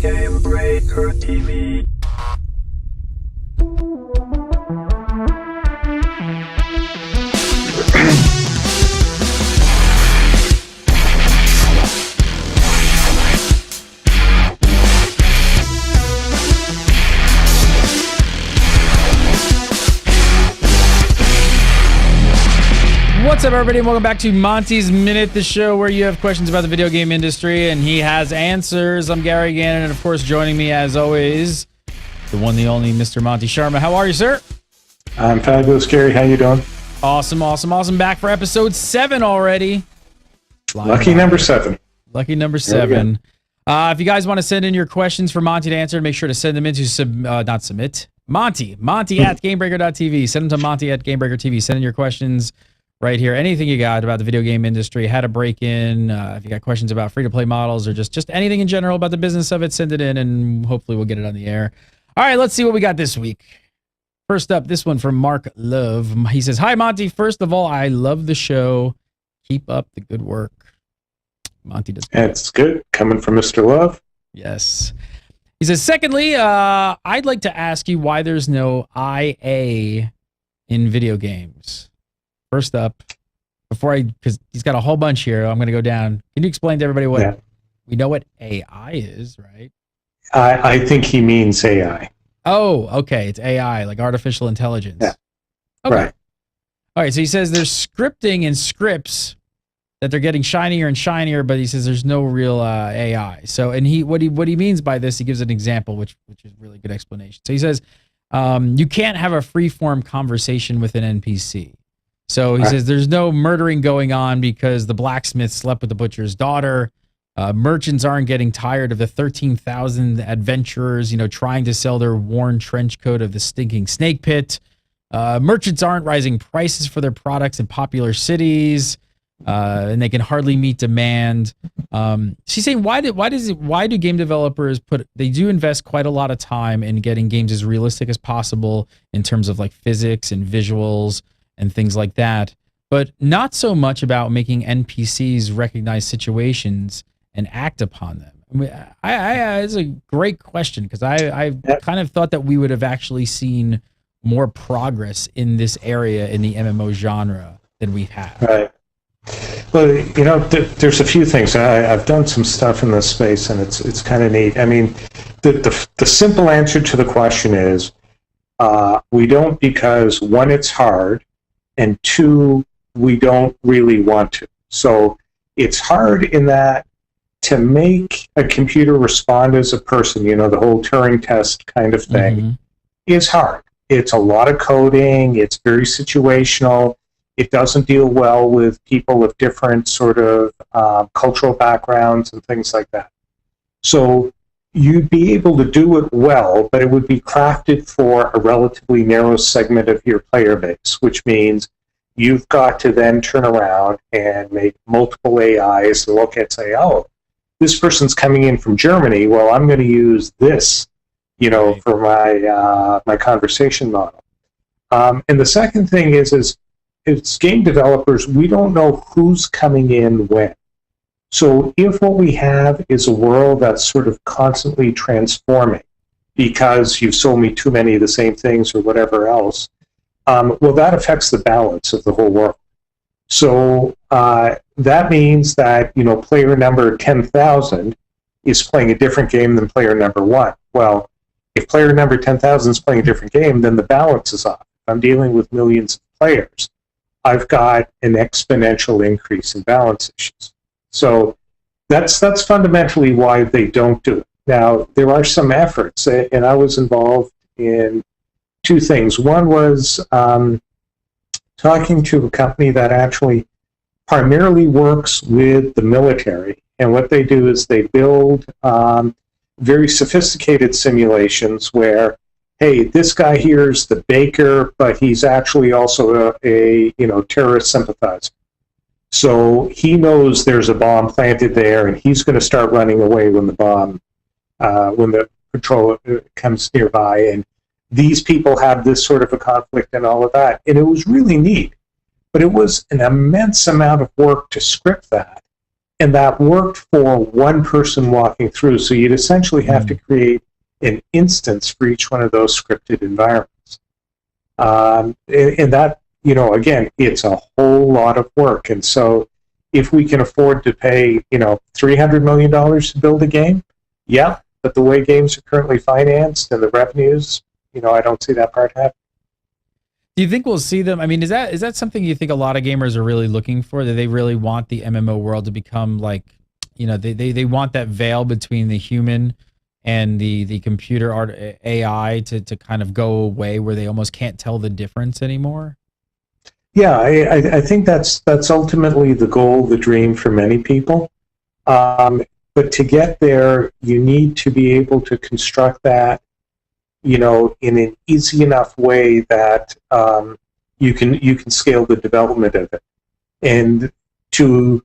Gamebreaker TV. What's up, everybody, and welcome back to Monty's Minute, the show where you have questions about the video game industry, and he has answers. I'm Gary Gannon, and of course, joining me, as always, the one, the only, Mr. Monty Sharma. How are you, sir? I'm fabulous, Gary. How you doing? Awesome, awesome, awesome. Back for episode 7 already. Lucky number 7. Lucky number 7. If you guys want to send in your questions for Monty to answer, make sure to send them into Monty at Gamebreaker.tv. Send them to Monty at Gamebreaker.tv. Send in your questions right here. Anything you got about the video game industry, how to break in, if you got questions about free-to-play models or just anything in general about the business of it, send it in, and hopefully we'll get it on the air. All right, let's see what we got this week. First up, this one from Mark Love. He says, "Hi, Monty. First of all, I love the show. Keep up the good work." Monty does. That's good. Coming from Mr. Love. Yes. He says, "Secondly, I'd like to ask you why there's no IA in video games." First up, because he's got a whole bunch here, I'm going to go down. Can you explain to everybody what we know what AI is, right? I think he means AI. Oh, okay. It's AI, like artificial intelligence. Yeah. Okay. Right. All right. So he says there's scripting and scripts that they're getting shinier and shinier, but he says there's no real AI. So, and what he means by this, he gives an example, which is a really good explanation. So he says you can't have a free-form conversation with an NPC. So he says there's no murdering going on because the blacksmith slept with the butcher's daughter. Merchants aren't getting tired of the 13,000 adventurers, trying to sell their worn trench coat of the stinking snake pit. Merchants aren't rising prices for their products in popular cities, and they can hardly meet demand. She's saying why do game developers they do invest quite a lot of time in getting games as realistic as possible in terms of like physics and visuals and things like that, but not so much about making NPCs recognize situations and act upon them. I mean, it's a great question because I kind of thought that we would have actually seen more progress in this area in the MMO genre than we have. Right. Well, there's a few things. I've done some stuff in this space, and it's kind of neat. I mean, the simple answer to the question is we don't because, one, it's hard, and 2, we don't really want to. So it's hard in that to make a computer respond as a person, the whole Turing test kind of thing, is hard. It's a lot of coding. It's very situational. It doesn't deal well with people of different sort of cultural backgrounds and things like that. So you'd be able to do it well, but it would be crafted for a relatively narrow segment of your player base, which means you've got to then turn around and make multiple AIs and look at, say, oh, this person's coming in from Germany. Well, I'm going to use this, for my conversation model. And the second thing is game developers, we don't know who's coming in when. So if what we have is a world that's sort of constantly transforming because you've sold me too many of the same things or whatever else, well, that affects the balance of the whole world. So that means that, player number 10,000 is playing a different game than player number 1. Well, if player number 10,000 is playing a different game, then the balance is off. If I'm dealing with millions of players, I've got an exponential increase in balance issues. So that's fundamentally why they don't do it. Now, there are some efforts, and I was involved in 2 things. One was talking to a company that actually primarily works with the military, and what they do is they build very sophisticated simulations where, hey, this guy here is the baker, but he's actually also a terrorist sympathizer. So he knows there's a bomb planted there, and he's going to start running away when the patrol comes nearby. And these people have this sort of a conflict and all of that. And it was really neat. But it was an immense amount of work to script that. And that worked for one person walking through. So you'd essentially have to create an instance for each one of those scripted environments. And that, again, it's a whole lot of work. And so if we can afford to pay, $300 million to build a game, yeah, but the way games are currently financed and the revenues, I don't see that part happening. Do you think we'll see them? I mean, is that something you think a lot of gamers are really looking for? That they really want the MMO world to become like, they want that veil between the human and the computer art AI to kind of go away, where they almost can't tell the difference anymore? Yeah, I think that's ultimately the goal, the dream for many people. But to get there, you need to be able to construct that, in an easy enough way that you can scale the development of it. And in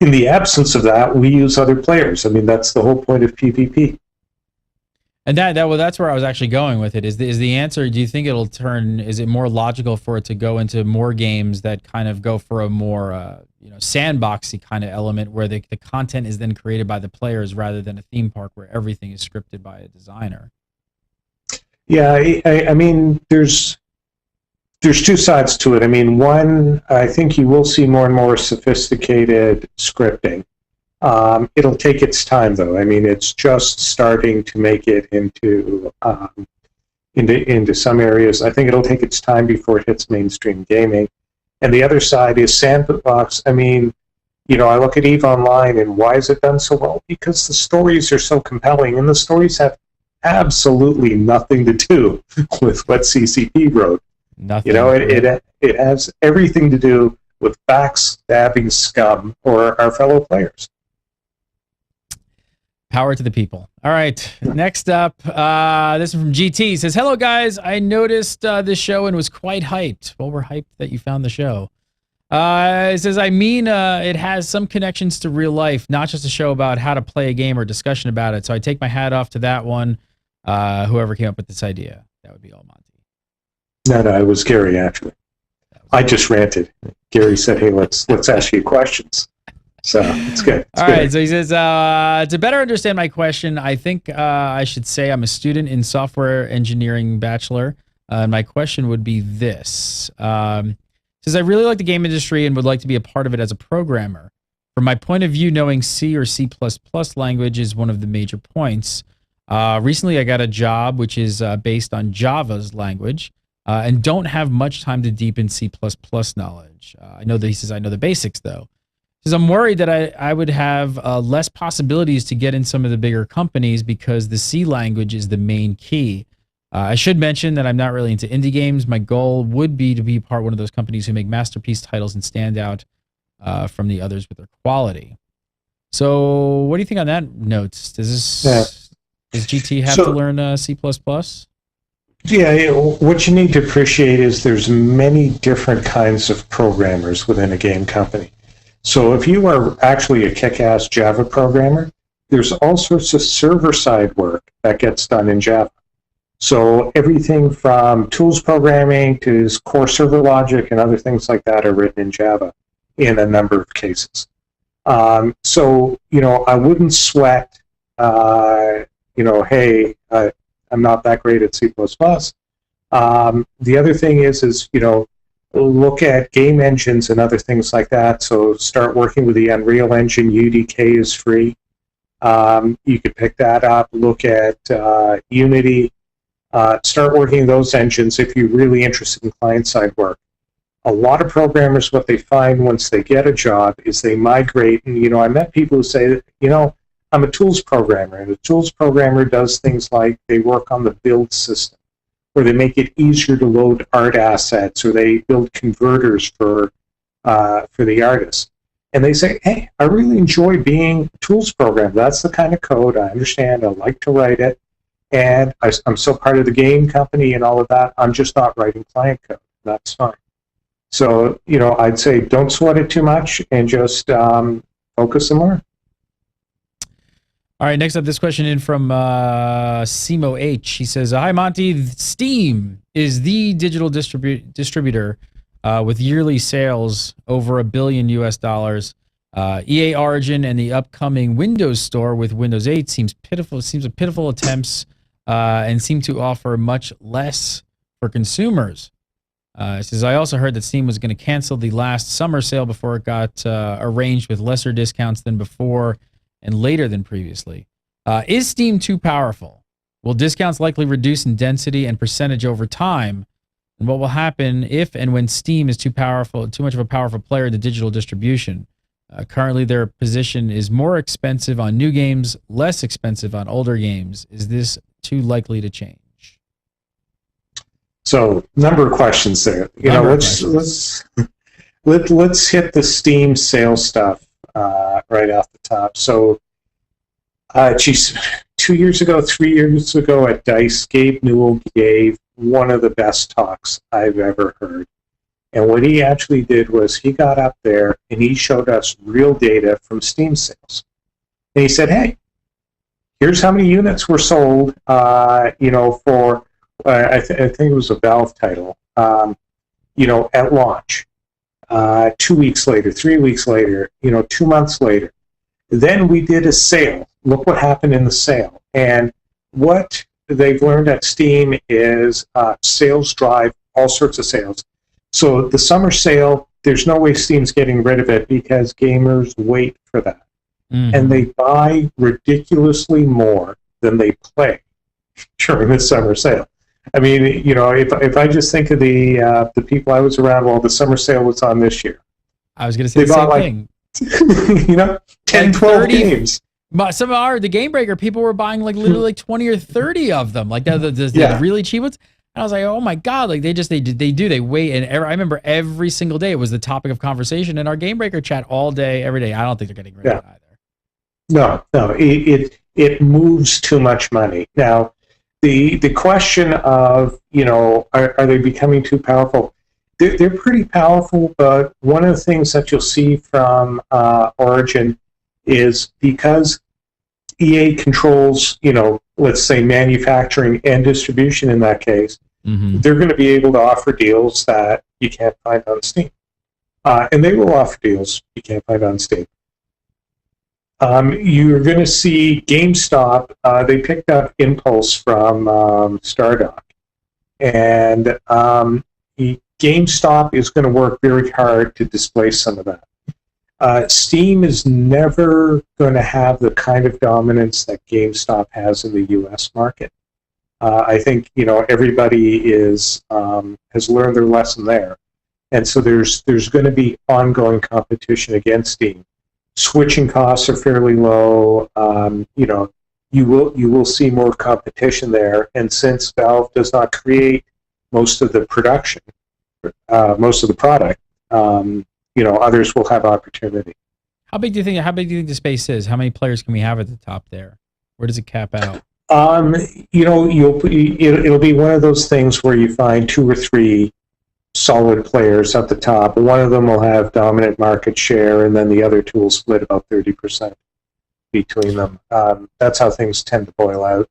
the absence of that, we use other players. I mean, that's the whole point of PvP. And that's where I was actually going with it. Is the answer? Do you think it'll turn? Is it more logical for it to go into more games that kind of go for a more sandboxy kind of element, where the content is then created by the players rather than a theme park where everything is scripted by a designer? Yeah, I mean, there's two sides to it. I mean, one, I think you will see more and more sophisticated scripting. It'll take its time, though. I mean, it's just starting to make it into some areas. I think it'll take its time before it hits mainstream gaming. And the other side is sandbox. I mean, I look at EVE Online, and why is it done so well? Because the stories are so compelling, and the stories have absolutely nothing to do with what CCP wrote. Nothing. It has everything to do with backstabbing scum or our fellow players. Power to the people. All right. Next up, this is from GT. Says, hello, guys. I noticed this show and was quite hyped. Well, we're hyped that you found the show. It says, it has some connections to real life, not just a show about how to play a game or discussion about it. So I take my hat off to that one. Whoever came up with this idea. That would be all Monty. No, it was Gary, actually. I just ranted. Gary said, hey, let's ask you questions. So it's good. All right. So he says, to better understand my question, I think I should say I'm a student in software engineering bachelor. My question would be this. Says, I really like the game industry and would like to be a part of it as a programmer. From my point of view, knowing C or C++ language is one of the major points. Recently, I got a job which is based on Java's language and don't have much time to deepen C++ knowledge. I know that he says, I know the basics, though. Because I'm worried that I would have less possibilities to get in some of the bigger companies because the C language is the main key. I should mention that I'm not really into indie games. My goal would be to be part of one of those companies who make masterpiece titles and stand out from the others with their quality. So what do you think on that note? Does GT have to learn C++? Yeah, what you need to appreciate is there's many different kinds of programmers within a game company. So if you are actually a kick-ass Java programmer, there's all sorts of server-side work that gets done in Java. So everything from tools programming to core server logic and other things like that are written in Java in a number of cases. So, I wouldn't sweat, hey, I'm not that great at C++. The other thing is look at game engines and other things like that. So start working with the Unreal Engine. UDK is free. You could pick that up. Look at Unity. Start working those engines if you're really interested in client-side work. A lot of programmers, what they find once they get a job is they migrate. And, I met people who say, I'm a tools programmer. And a tools programmer does things like they work on the build system, or they make it easier to load art assets, or they build converters for the artist. And they say, hey, I really enjoy being a tools programmer. That's the kind of code I understand. I like to write it. And I'm so part of the game company and all of that. I'm just not writing client code. That's fine. So, I'd say don't sweat it too much and just focus and learn. All right, next up, this question in from Simo H. He says, hi, Monty. Steam is the digital distributor with yearly sales over $1 billion US. EA Origin and the upcoming Windows Store with Windows 8 seems pitiful. Seems like pitiful attempts and seem to offer much less for consumers. It says, I also heard that Steam was going to cancel the last summer sale before it got arranged with lesser discounts than before and later than previously. Is Steam too powerful? Will discounts likely reduce in density and percentage over time? And what will happen if and when Steam is too much of a powerful player in the digital distribution? Currently, their position is more expensive on new games, less expensive on older games. Is this too likely to change? So, number of questions there. Let's hit the Steam sales stuff right off the top. So, 2 years ago, 3 years ago at DICE, Gabe Newell gave one of the best talks I've ever heard. And what he actually did was he got up there and he showed us real data from Steam sales. And he said, hey, here's how many units were sold, for, I think it was a Valve title, at launch. 2 weeks later, 3 weeks later, 2 months later. Then we did a sale. Look what happened in the sale. And what they've learned at Steam is sales drive all sorts of sales. So the summer sale, there's no way Steam's getting rid of it because gamers wait for that. Mm-hmm. And they buy ridiculously more than they play during the summer sale. I mean, if I just think of the people I was around while the summer sale was on this year. I was going to say the same thing. 10, 12 30, games. Some of the Gamebreaker people were buying literally 20 or 30 of them, like the really cheap ones. And I was like, oh my God, like they wait. And I remember every single day it was the topic of conversation in our Gamebreaker chat all day, every day. I don't think they're getting rid of it either. No, it moves too much money. Now, the question of, are they becoming too powerful? They're pretty powerful, but one of the things that you'll see from Origin is because EA controls, let's say manufacturing and distribution in that case, mm-hmm. they're going to be able to offer deals that you can't find on Steam. And they will offer deals you can't find on Steam. You're going to see GameStop, they picked up Impulse from Stardock. And GameStop is going to work very hard to displace some of that. Steam is never going to have the kind of dominance that GameStop has in the U.S. market. I think everybody has learned their lesson there, and so there's going to be ongoing competition against Steam. Switching costs are fairly low. You will see more competition there, and since Valve does not create most of the production, most of the product. Others will have opportunity. How big do you think the space is? How many players can we have at the top there? Where does it cap out? It'll be one of those things where you find 2 or 3 solid players at the top. One of them will have dominant market share, and then the other 2 will split about 30% between them. That's how things tend to boil out.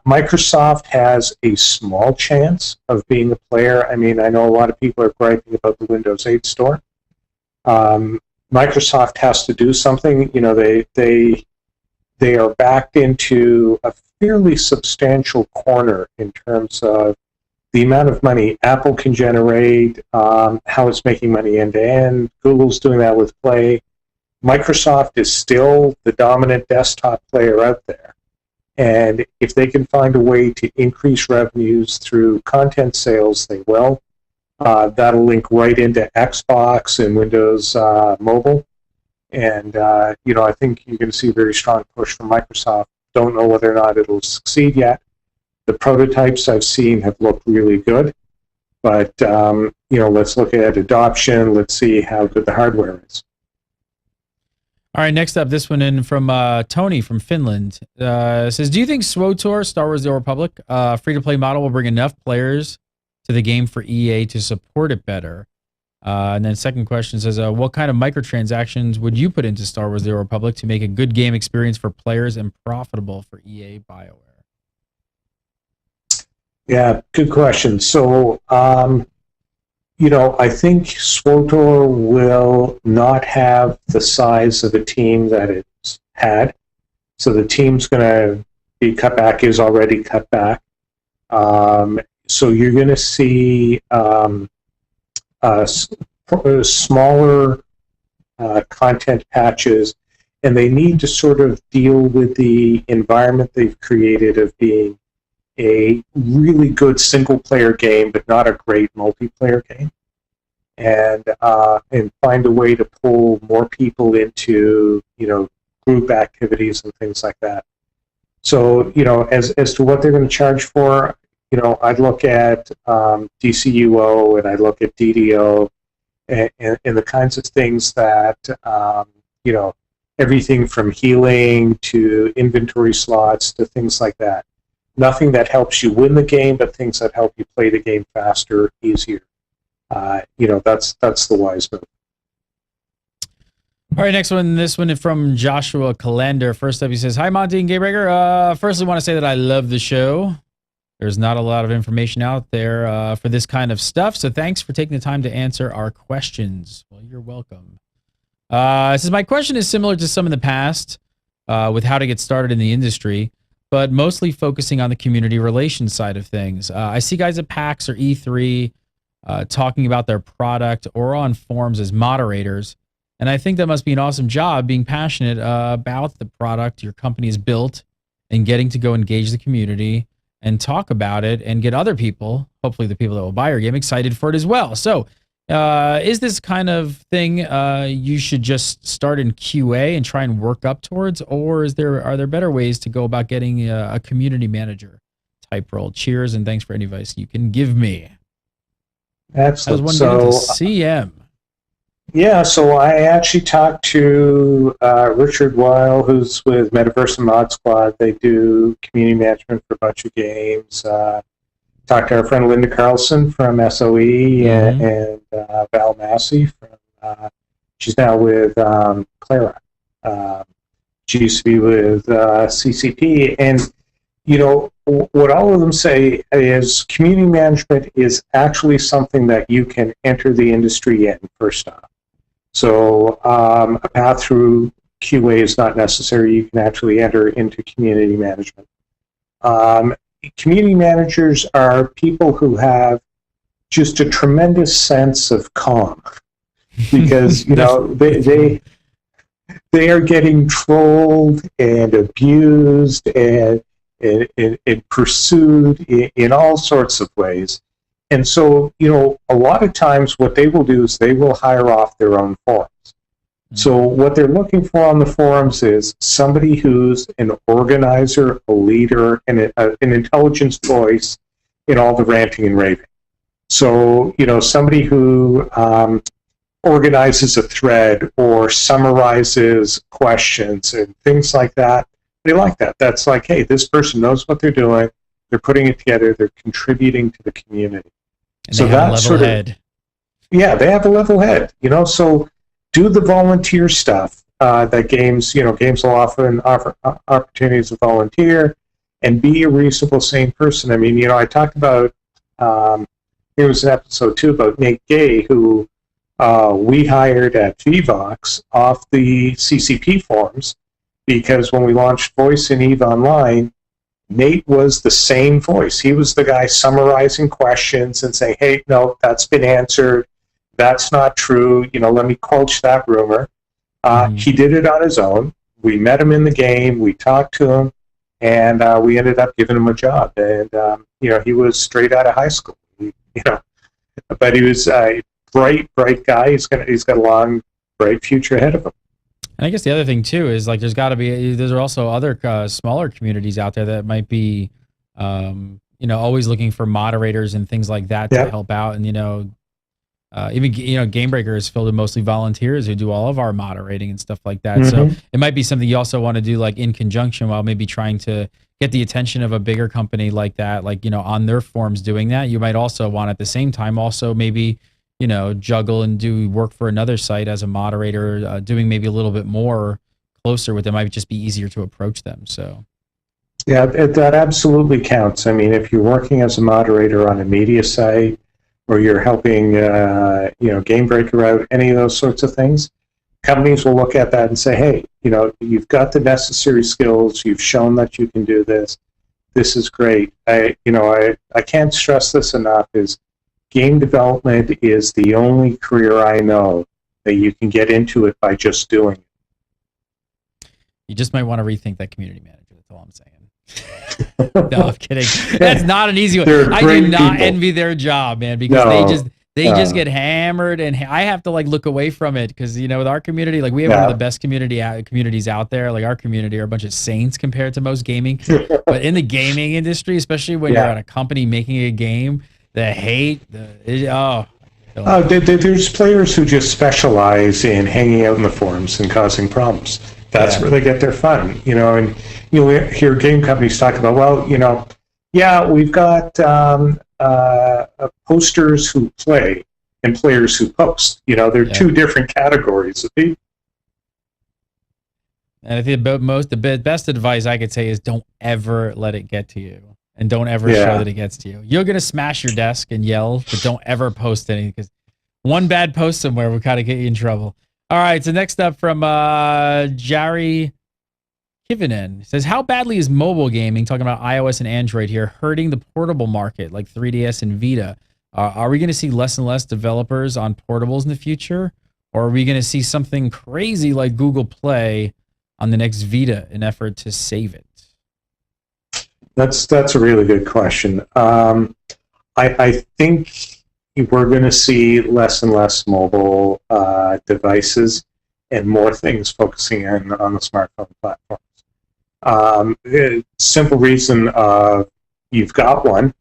Microsoft has a small chance of being a player. I mean, I know a lot of people are griping about the Windows 8 store. Microsoft has to do something. They are backed into a fairly substantial corner in terms of the amount of money Apple can generate, how it's making money end to end. Google's doing that with Play. Microsoft is still the dominant desktop player out there. And if they can find a way to increase revenues through content sales, they will. That'll link right into Xbox and Windows Mobile. And, I think you're going to see a very strong push from Microsoft. Don't know whether or not it'll succeed yet. The prototypes I've seen have looked really good. But, let's look at adoption. Let's see how good the hardware is. All right, next up, this one in from Tony from Finland. Says, do you think SWTOR, Star Wars The Old Republic, free-to-play model will bring enough players to the game for EA to support it better? And then second question says, what kind of microtransactions would you put into Star Wars The Old Republic to make a good game experience for players and profitable for EA BioWare? Yeah, good question. So, I think SWTOR will not have the size of a team that it's had. So the team's going to be cut back, is already cut back. So you're going to see smaller content patches, and they need to sort of deal with the environment they've created of being a really good single-player game, but not a great multiplayer game, and find a way to pull more people into group activities and things like that. So as to what they're going to charge for, I'd look at DCUO and I'd look at DDO and the kinds of things that everything from healing to inventory slots to things like that. Nothing that helps you win the game, but things that help you play the game faster, easier. That's the wise move. All right, next one. This one is from Joshua Calendar. First up, he says, "Hi, Monty and Gamebreaker. Firstly, want to say that I love the show. There's not a lot of information out there for this kind of stuff, so thanks for taking the time to answer our questions." Well, you're welcome. It says, "My question is similar to some in the past with how to get started in the industry, but mostly focusing on the community relations side of things. I see guys at PAX or E3 talking about their product or on forums as moderators, and I think that must be an awesome job being passionate about the product your company has built and getting to go engage the community and talk about it and get other people, hopefully the people that will buy your game, excited for it as well. So is this kind of thing you should just start in QA and try and work up towards, or are there better ways to go about getting a community manager type role? Cheers and thanks for any advice you can give me." Excellent. That was one to CM. Yeah, so I actually talked to Richard Weil, who's with Metaverse and Mod Squad. They do community management for a bunch of games. Talked to our friend Linda Carlson from SOE and Val Massey from, she's now with Clara. She used to be with CCP. And, what all of them say is community management is actually something that you can enter the industry in, first off. So a path through QA is not necessary. You can actually enter into community management. Community managers are people who have just a tremendous sense of calm because they are getting trolled and abused and pursued in all sorts of ways. And so, a lot of times what they will do is they will hire off their own forums. So what they're looking for on the forums is somebody who's an organizer, a leader, and an intelligence voice in all the ranting and raving. So, somebody who organizes a thread or summarizes questions and things like that. They like that. That's like, hey, this person knows what they're doing. They're putting it together. They're contributing to the community. And so they have a level head. Yeah, they have a level head. So do the volunteer stuff that games will often offer opportunities to volunteer and be a reasonable, sane person. I mean, I talked about, there was an episode too about Nate Gay, who we hired at VVox off the CCP forums, because when we launched Voice in EVE Online, Nate was the same voice. He was the guy summarizing questions and saying, hey, no, that's been answered. That's not true. Let me quench that rumor. He did it on his own. We met him in the game. We talked to him, and we ended up giving him a job. And, he was straight out of high school, but he was a bright guy. He's got a long, bright future ahead of him. And I guess the other thing too is there's also other smaller communities out there that might be, always looking for moderators and things like that to help out. And even Gamebreaker is filled with mostly volunteers who do all of our moderating and stuff like that. So it might be something you also want to do like in conjunction while maybe trying to get the attention of a bigger company like that, on their forums doing that. You might also want at the same time also maybe juggle and do work for another site as a moderator, doing maybe a little bit more closer with them. Might just be easier to approach them. So, yeah, that absolutely counts. I mean, if you're working as a moderator on a media site or you're helping, Gamebreaker out, any of those sorts of things, companies will look at that and say, hey, you've got the necessary skills. You've shown that you can do this. This is great. I can't stress this enough, is game development is the only career I know that you can get into it by just doing it. You just might want to rethink that community manager. That's all I'm saying. No, I'm kidding. That's not an easy one. I do not envy their job, man, because they just get hammered, and I have to look away from it because with our community, we have one of the best communities out there. Our community are a bunch of saints compared to most gaming, but in the gaming industry, especially when you're at a company making a game, the hate, there's players who just specialize in hanging out in the forums and causing problems. That's where they get their fun, and you'll hear game companies talk about, we've got posters who play and players who post. They're two different categories of people. And I think the best advice I could say is don't ever let it get to you, and don't ever show that it gets to you. You're gonna smash your desk and yell, but don't ever post anything, because one bad post somewhere will kind of get you in trouble. All right, so next up from Jari Kivinen says, how badly is mobile gaming, talking about iOS and Android here, hurting the portable market like 3DS and Vita? Are we going to see less and less developers on portables in the future? Or are we going to see something crazy like Google Play on the next Vita in effort to save it? That's a really good question. I think we're going to see less and less mobile devices and more things focusing on the smartphone platforms. Simple reason you've got one,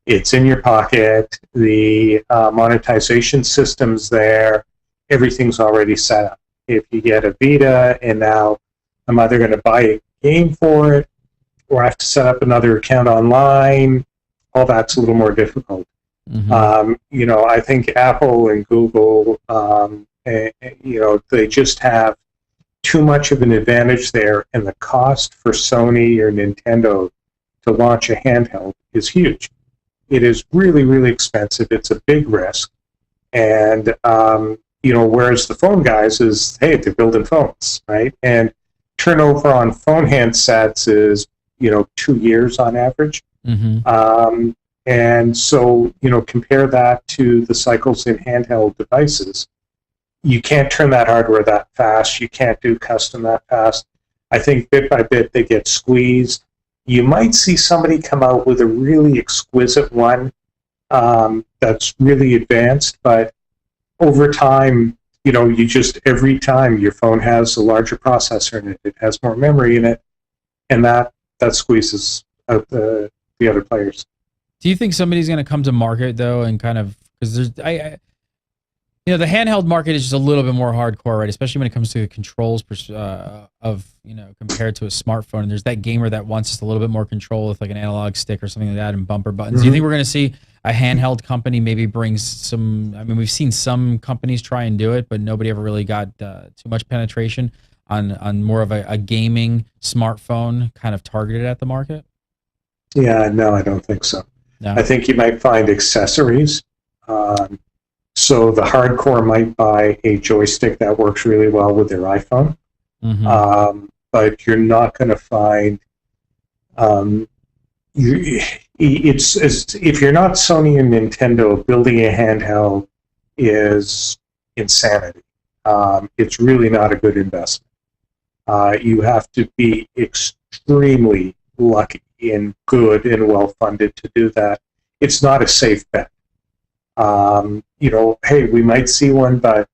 it's in your pocket, the monetization system's there, everything's already set up. If you get a Vita and now I'm either going to buy a game for it or I have to set up another account online, all that's a little more difficult. Mm-hmm. I think Apple and Google, they just have too much of an advantage there, and the cost for Sony or Nintendo to launch a handheld is huge. It is really, really expensive. It's a big risk. And, whereas the phone guys is, hey, they're building phones, right? And turnover on phone handsets is, 2 years on average. Mm-hmm. And so, compare that to the cycles in handheld devices. You can't turn that hardware that fast. You can't do custom that fast. I think bit by bit they get squeezed. You might see somebody come out with a really exquisite one that's really advanced, but over time, every time your phone has a larger processor in it, it has more memory in it, and that squeezes out the other players. Do you think somebody's going to come to market though, and kind of, because there's, the handheld market is just a little bit more hardcore, right? Especially when it comes to the controls compared to a smartphone. And there's that gamer that wants just a little bit more control with like an analog stick or something like that and bumper buttons. Mm-hmm. Do you think we're going to see a handheld company maybe brings some? I mean, we've seen some companies try and do it, but nobody ever really got too much penetration on more of a gaming smartphone kind of targeted at the market. Yeah, no, I don't think so. No. I think you might find accessories. So the hardcore might buy a joystick that works really well with their iPhone. Mm-hmm. But you're not going to find... if you're not Sony and Nintendo, building a handheld is insanity. It's really not a good investment. You have to be extremely lucky and good and well-funded to do that. It's not a safe bet. Hey, we might see one, but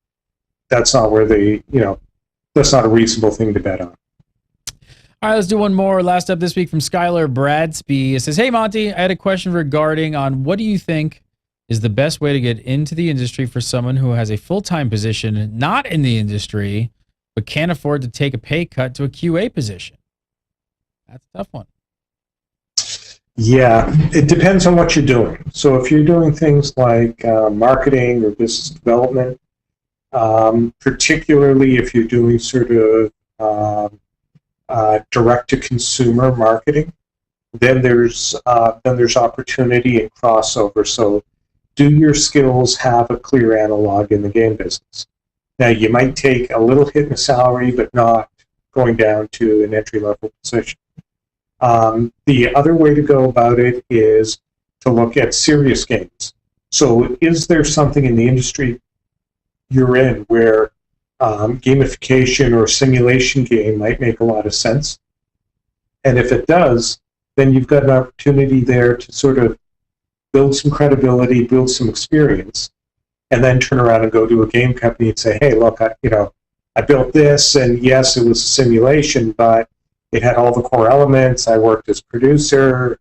that's not where that's not a reasonable thing to bet on. All right, let's do one more. Last up this week from Skylar Bradsby. It says, hey, Monty, I had a question regarding on what do you think is the best way to get into the industry for someone who has a full-time position, not in the industry, but can't afford to take a pay cut to a QA position? That's a tough one. Yeah, it depends on what you're doing. So if you're doing things like marketing or business development, particularly if you're doing sort of direct-to-consumer marketing, then there's opportunity and crossover. So do your skills have a clear analog in the game business? Now, you might take a little hit in salary, but not going down to an entry-level position. The other way to go about it is to look at serious games. So is there something in the industry you're in where gamification or simulation game might make a lot of sense? And if it does, then you've got an opportunity there to sort of build some credibility, build some experience, and then turn around and go to a game company and say, hey, look, I built this, and yes, it was a simulation, but it had all the core elements. I worked as producer,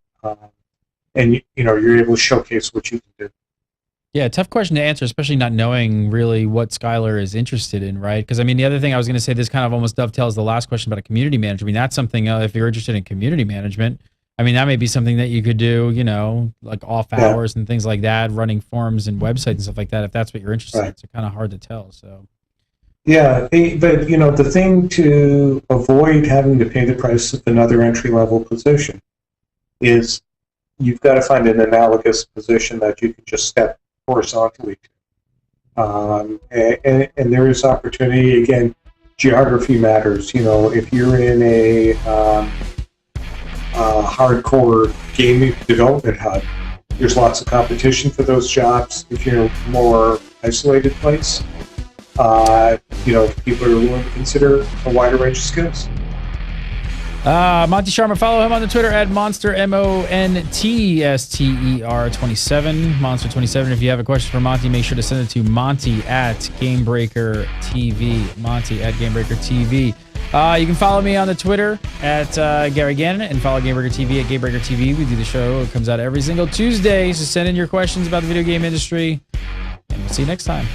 and you're able to showcase what you can do. Yeah, tough question to answer, especially not knowing really what Skylar is interested in, right? Because, I mean, the other thing I was going to say, this kind of almost dovetails the last question about a community manager. I mean, that's something, if you're interested in community management, I mean, that may be something that you could do, like off hours and things like that, running forums and websites and stuff like that, if that's what you're interested in. It's kind of hard to tell, so. Yeah, but, the thing to avoid having to pay the price of another entry-level position is you've got to find an analogous position that you can just step horizontally to. And there is opportunity. Again, geography matters. If you're in a hardcore game development hub, there's lots of competition for those jobs. If you're in a more isolated place, people are willing to consider a wider range of skills. Monty Sharma, follow him on the Twitter at Monster MONTSTER27, Monster27. If you have a question for Monty, make sure to send it to Monty at Gamebreaker TV. Monty at Gamebreaker TV. You can follow me on the Twitter at Gary Gannon and follow Gamebreaker TV at Gamebreaker TV. We do the show. It comes out every single Tuesday. So send in your questions about the video game industry, and we'll see you next time.